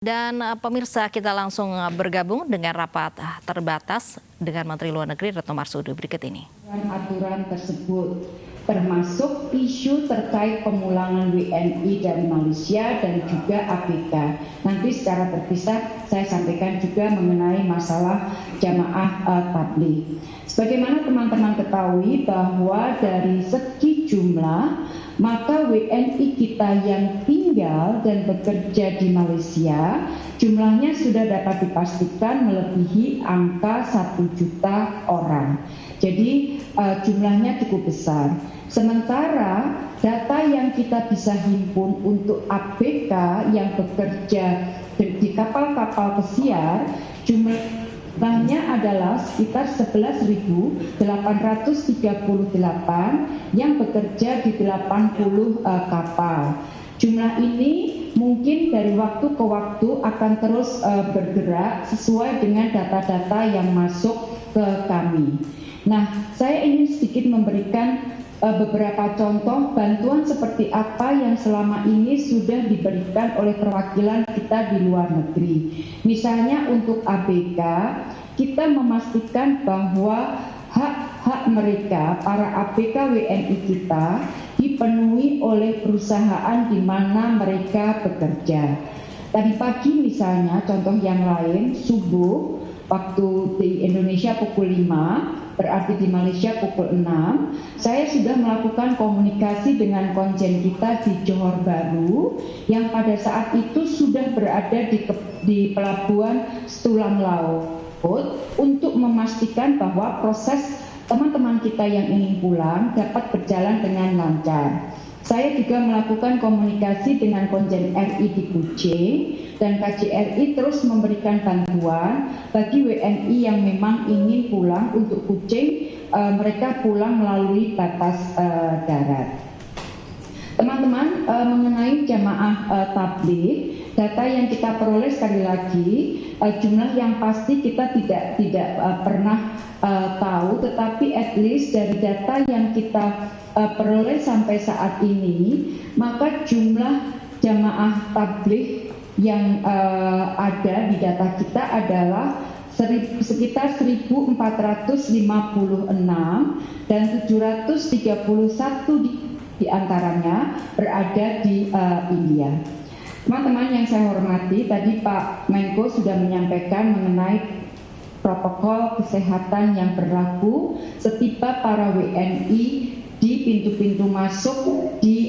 Dan pemirsa, kita langsung bergabung dengan rapat terbatas dengan Menteri Luar Negeri Retno Marsudi berikut ini. Aturan tersebut termasuk isu terkait pemulangan WNI dari Malaysia dan juga ABK. Nanti secara terpisah saya sampaikan juga mengenai masalah jamaah tabligh. Sebagaimana teman-teman ketahui bahwa dari segi jumlah, maka WNI kita yang tinggal dan bekerja di Malaysia jumlahnya sudah dapat dipastikan melebihi angka 1 juta orang. Jadi jumlahnya cukup besar. Sementara data yang kita bisa himpun untuk ABK yang bekerja di kapal-kapal pesiar jumlahnya adalah sekitar 11.838 yang bekerja di 80 kapal. Jumlah ini mungkin dari waktu ke waktu akan terus bergerak sesuai dengan data-data yang masuk ke kami. Nah, saya ingin sedikit memberikan beberapa contoh bantuan seperti apa yang selama ini sudah diberikan oleh perwakilan kita di luar negeri. Misalnya untuk ABK, kita memastikan bahwa hak-hak mereka, para ABK WNI kita, dipenuhi oleh perusahaan di mana mereka bekerja. Tadi pagi misalnya, contoh yang lain, subuh, waktu di Indonesia pukul 5, berarti di Malaysia pukul 6, saya sudah melakukan komunikasi dengan konjen kita di Johor Bahru yang pada saat itu sudah berada di pelabuhan Setulang Laut untuk memastikan bahwa proses teman-teman kita yang ingin pulang dapat berjalan dengan lancar. Saya juga melakukan komunikasi dengan konjen RI di Kuching dan KJRI terus memberikan bantuan bagi WNI yang memang ingin pulang untuk Kuching, mereka pulang melalui batas darat. Teman-teman, mengenai jamaah tabligh, data yang kita peroleh sekali lagi, jumlah yang pasti kita tidak pernah tahu, tetapi at least dari data yang kita peroleh sampai saat ini, maka jumlah jamaah tabligh yang ada di data kita adalah sekitar 1.456 dan 731 di antaranya berada di India. Teman-teman yang saya hormati, tadi Pak Menko sudah menyampaikan mengenai protokol kesehatan yang berlaku setiba para WNI di pintu-pintu masuk di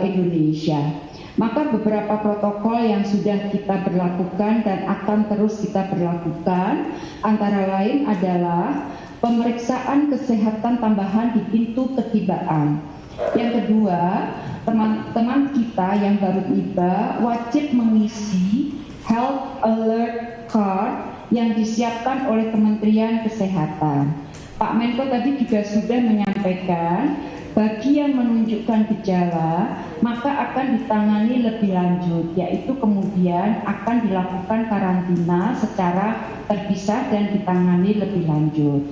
Indonesia. Maka beberapa protokol yang sudah kita berlakukan dan akan terus kita berlakukan antara lain adalah pemeriksaan kesehatan tambahan di pintu ketibaan. Yang kedua, teman-teman kita yang baru tiba wajib mengisi Health Alert Card yang disiapkan oleh Kementerian Kesehatan. Pak Menko tadi juga sudah menyampaikan bagi yang menunjukkan gejala maka akan ditangani lebih lanjut, yaitu kemudian akan dilakukan karantina secara terpisah dan ditangani lebih lanjut.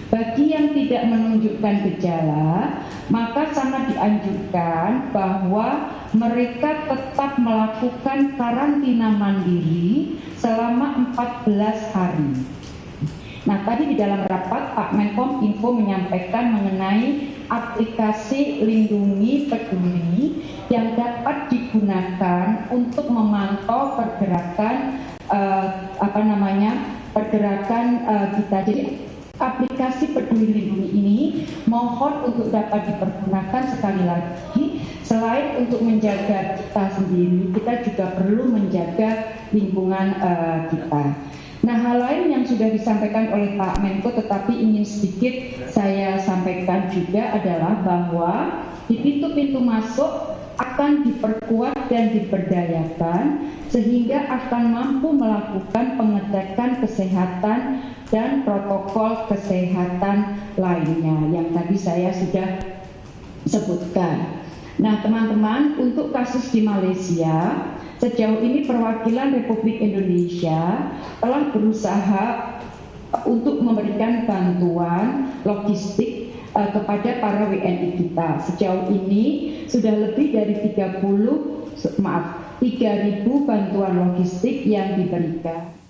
Bagi yang tidak menunjukkan gejala, maka sangat dianjurkan bahwa mereka tetap melakukan karantina mandiri selama 14 hari. Nah, tadi di dalam rapat Pak Menkom Info menyampaikan mengenai aplikasi Lindungi Peduli yang dapat digunakan untuk memantau pergerakan kita. Jadi aplikasi Peduli Lindungi ini mohon untuk dapat dipergunakan sekali lagi. Selain untuk menjaga kita sendiri, kita juga perlu menjaga lingkungan kita. Nah, hal lain yang sudah disampaikan oleh Pak Menko tetapi ingin sedikit saya sampaikan juga adalah bahwa di pintu-pintu masuk akan diperkuat dan diberdayakan sehingga akan mampu melakukan pengecekan kesehatan dan protokol kesehatan lainnya yang tadi saya sudah sebutkan. Nah, teman-teman, untuk kasus di Malaysia, sejauh ini perwakilan Republik Indonesia telah berusaha untuk memberikan bantuan logistik kepada para WNI kita. Sejauh ini sudah lebih dari 3.000 bantuan logistik yang diberikan.